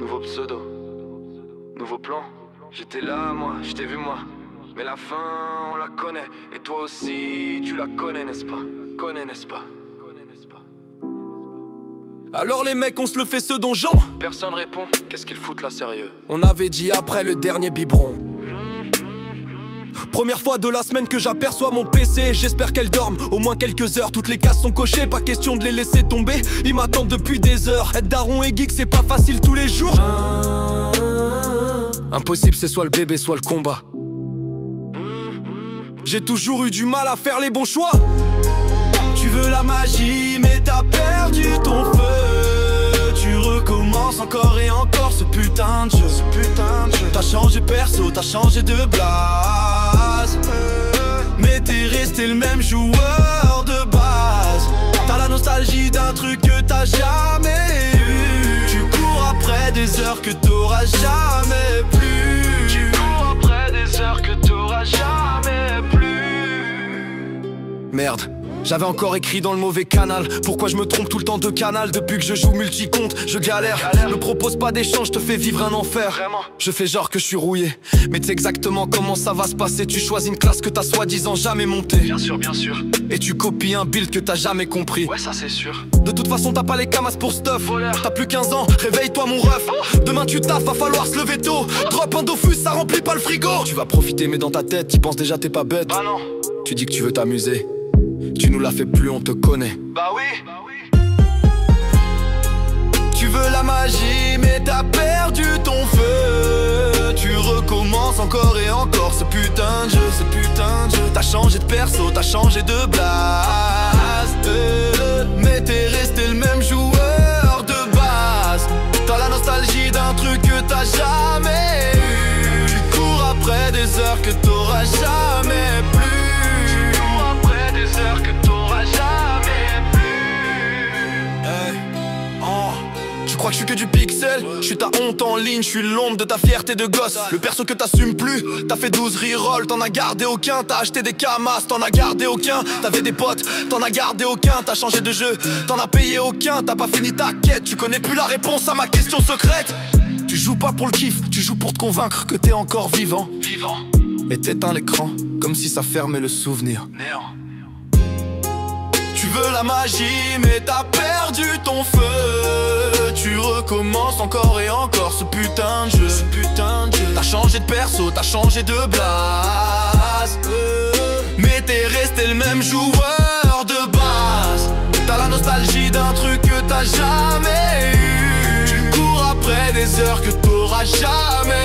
Nouveau pseudo, nouveau plan. J'étais là moi, je t'ai vu moi. Mais la fin on la connaît. Et toi aussi tu la connais n'est-ce pas? Connais n'est-ce pas? Alors les mecs on se le fait ce donjon. Personne répond, qu'est-ce qu'ils foutent là sérieux? On avait dit après le dernier biberon. Première fois de la semaine que j'aperçois mon PC. J'espère qu'elle dorme, au moins quelques heures. Toutes les cases sont cochées, pas question de les laisser tomber. Ils m'attendent depuis des heures. Être daron et geek c'est pas facile tous les jours. Impossible, c'est soit le bébé soit le combat. J'ai toujours eu du mal à faire les bons choix. Tu veux la magie mais t'as perdu ton feu. Tu recommences encore et encore ce putain de jeu. T'as changé perso, t'as changé de blase. Mais t'es resté le même joueur de base. T'as la nostalgie d'un truc que t'as jamais eu. Tu cours après des heures que t'auras jamais plus. Tu cours après des heures que t'auras jamais plus. Merde, j'avais encore écrit dans le mauvais canal. Pourquoi je me trompe tout le temps de canal? Depuis que je joue multi-compte, je galère. Me propose pas d'échange, te fais vivre un enfer. Vraiment? Je fais genre que je suis rouillé, mais tu sais exactement comment ça va se passer. Tu choisis une classe que t'as soi-disant jamais montée. Bien sûr, bien sûr. Et tu copies un build que t'as jamais compris. Ouais, ça c'est sûr. De toute façon t'as pas les camas pour stuff. Voleur. T'as plus 15 ans, réveille-toi mon ref. Demain tu taffes, va falloir se lever tôt. Drop un Dofus, ça remplit pas le frigo. Tu vas profiter mais dans ta tête, t'y penses déjà t'es pas bête. Bah non. Tu dis que tu veux t'amuser, tu nous la fais plus, on te connaît. Bah oui. Tu veux la magie mais t'as perdu ton feu. Tu recommences encore et encore ce putain de jeu, T'as changé de perso, t'as changé de blase. Mais t'es resté le même joueur de base. T'as la nostalgie d'un truc que t'as jamais eu. Tu cours après des heures que t'auras jamais plus. Des heures que t'auras jamais plus. Hey, oh. Tu crois que je suis que du pixel? Je suis ta honte en ligne, je suis l'ombre de ta fierté de gosse. Le perso que t'assumes plus, t'as fait 12 rerolls, t'en as gardé aucun. T'as acheté des camas, t'en as gardé aucun. T'avais des potes, t'en as gardé aucun. T'as changé de jeu, t'en as payé aucun. T'as pas fini ta quête, tu connais plus la réponse à ma question secrète. Tu joues pas pour le kiff, tu joues pour te convaincre que t'es encore vivant. Et t'éteins l'écran, comme si ça fermait le souvenir. Néant. Tu veux la magie mais t'as perdu ton feu. Tu recommences encore et encore ce putain de jeu, T'as changé de perso, t'as changé de blase. Mais t'es resté le même joueur de base. T'as la nostalgie d'un truc que t'as jamais eu. Tu cours après des heures que t'auras jamais